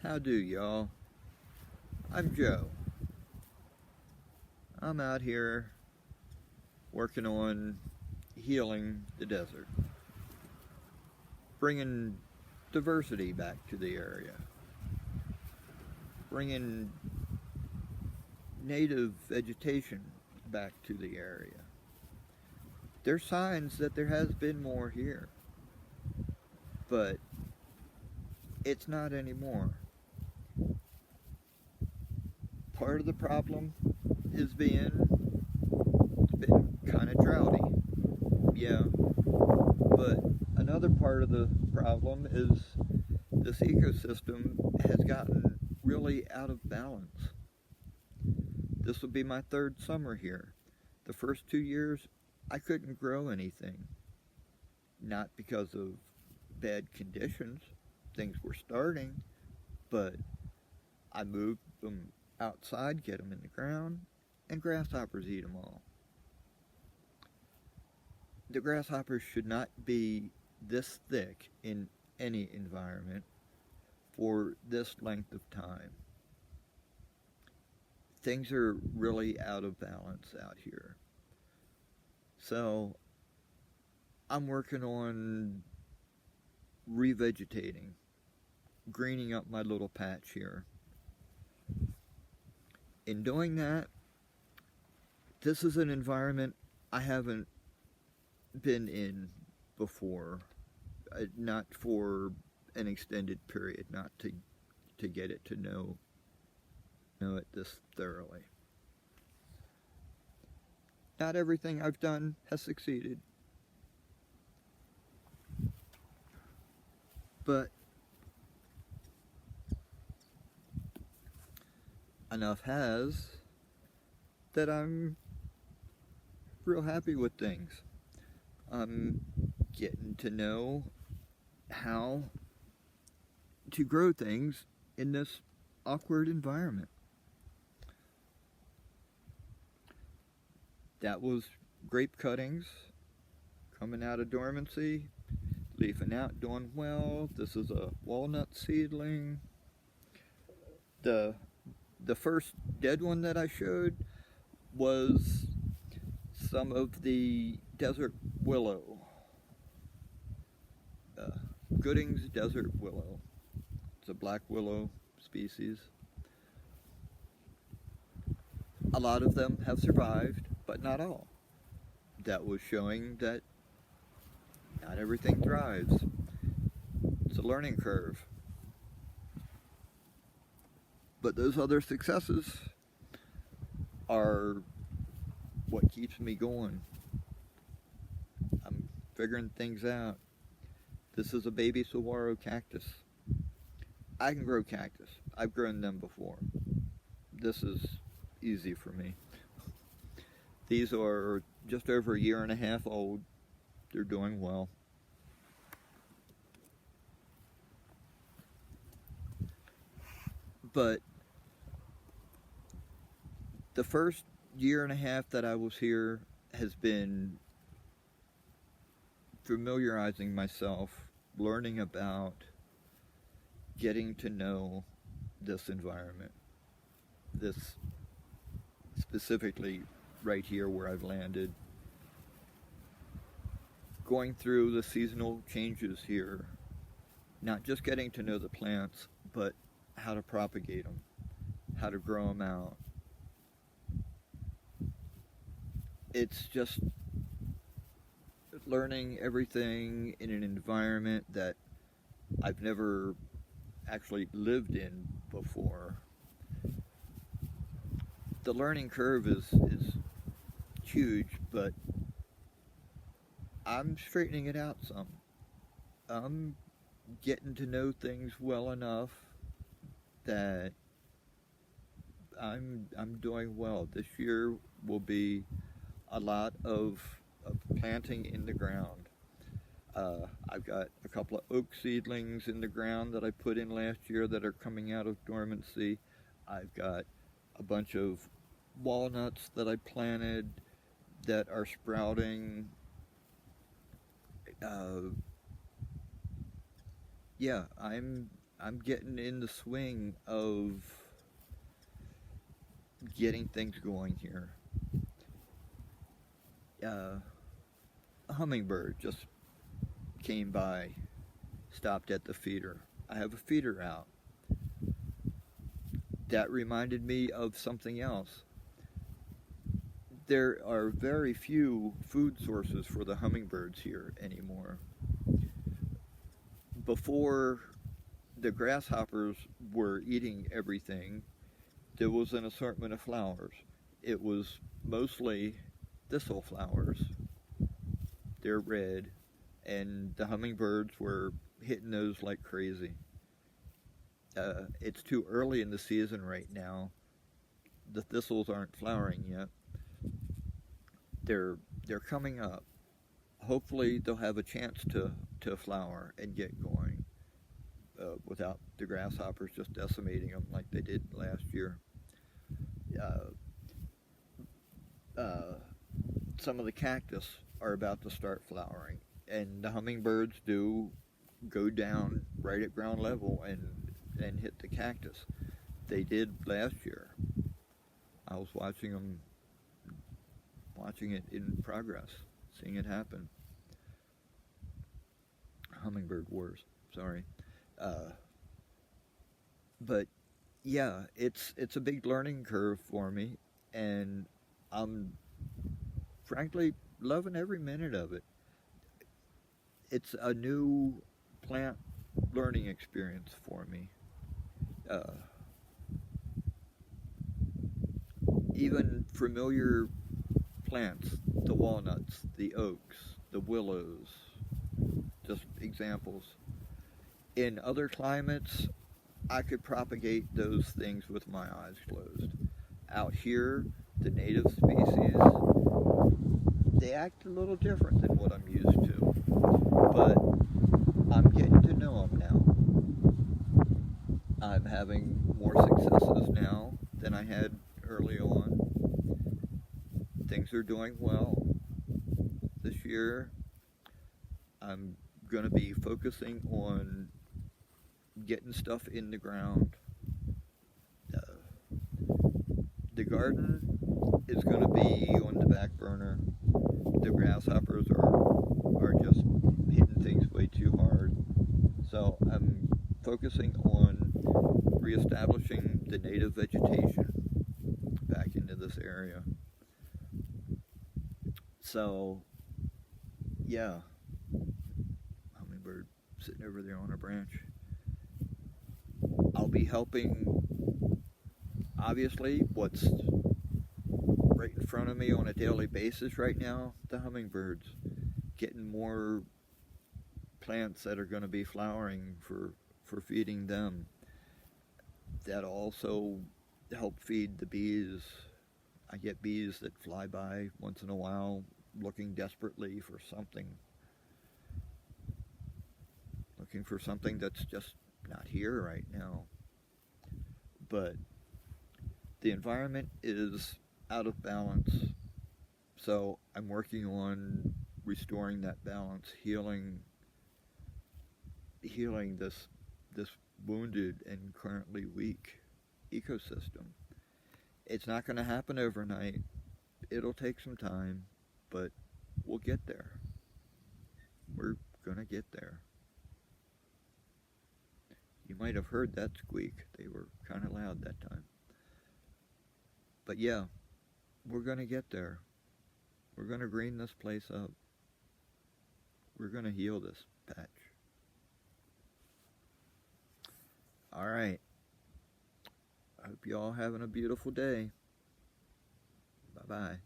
How do y'all? I'm Joe. I'm out here working on healing the desert, bringing diversity back to the area, bringing native vegetation back to the area. There's signs that there has been more here, but it's not anymore. Part of the problem is it's been kind of droughty. Yeah, but another part of the problem is this ecosystem has gotten really out of balance. This will be my third summer here. The first 2 years, I couldn't grow anything. Not because of bad conditions, things were starting, but I moved them outside, get them in the ground, and grasshoppers eat them all. The grasshoppers should not be this thick in any environment for this length of time. Things are really out of balance out here. So I'm working on revegetating, greening up my little patch here. In doing that, this is an environment I haven't been in before, not for an extended period, not to get it to know it this thoroughly. Not everything I've done has succeeded, but enough has that I'm real happy with things. I'm getting to know how to grow things in this awkward environment. That was grape cuttings coming out of dormancy, leafing out, doing well. This is a walnut seedling. The first dead one that I showed was some of the desert willow. Gooding's desert willow. It's a black willow species. A lot of them have survived, but not all. That was showing that not everything thrives. It's a learning curve. But those other successes are what keeps me going. I'm figuring things out. This is a baby saguaro cactus. I can grow cactus. I've grown them before. This is easy for me. These are just over a year and a half old. They're doing well. But the first year and a half that I was here has been familiarizing myself, learning about, getting to know this environment. This specifically right here where I've landed. Going through the seasonal changes here, not just getting to know the plants, but how to propagate them, how to grow them out. It's just learning everything in an environment that I've never actually lived in before. The learning curve is huge, but I'm straightening it out some. I'm getting to know things well enough that I'm doing well. This year will be a lot of planting in the ground. I've got a couple of oak seedlings in the ground that I put in last year that are coming out of dormancy. I've got a bunch of walnuts that I planted that are sprouting. Yeah, I'm I'm getting in the swing of getting things going here. A hummingbird just came by, stopped at the feeder. I have a feeder out. That reminded me of something else. There are very few food sources for the hummingbirds here anymore. Before the grasshoppers were eating everything, there was an assortment of flowers. It was mostly thistle flowers. They're red, and the hummingbirds were hitting those like crazy. It's too early in the season right now. The thistles aren't flowering yet. They're coming up. Hopefully they'll have a chance to flower and get going without the grasshoppers just decimating them like they did last year. Uh, some of the cactus are about to start flowering, and the hummingbirds do go down right at ground level and hit the cactus. They did last year. I was watching it in progress, seeing it happen. Hummingbird wars, sorry. But yeah, it's a big learning curve for me, and I'm frankly loving every minute of it. It's a new plant learning experience for me. Uh, Even familiar plants, the walnuts, the oaks, the willows, just examples. In other climates, I could propagate those things with my eyes closed. Out here, the native species, they act a little different than what I'm used to. But I'm getting to know them now. I'm having more successes now than I had early on. Things are doing well. This year, I'm going to be focusing on getting stuff in the ground. Uh, the garden is going to be on the back burner. The grasshoppers are just hitting things way too hard. So I'm focusing on reestablishing the native vegetation back into this area. So, yeah, hummingbird sitting over there on a branch. I'll be helping, obviously, what's right in front of me on a daily basis right now, the hummingbirds. Getting more plants that are going to be flowering for feeding them. That'll also help feed the bees. I get bees that fly by once in a while looking desperately for something. Looking for something that's just not here right now. But the environment is out of balance. So I'm working on restoring that balance, healing this wounded and currently weak ecosystem. It's not going to happen overnight. It'll take some time, but we'll get there. We're going to get there. You might have heard that squeak. They were kind of loud that time. But yeah, we're going to get there. We're going to green this place up. We're going to heal this patch. All right. I hope you all having a beautiful day. Bye-bye.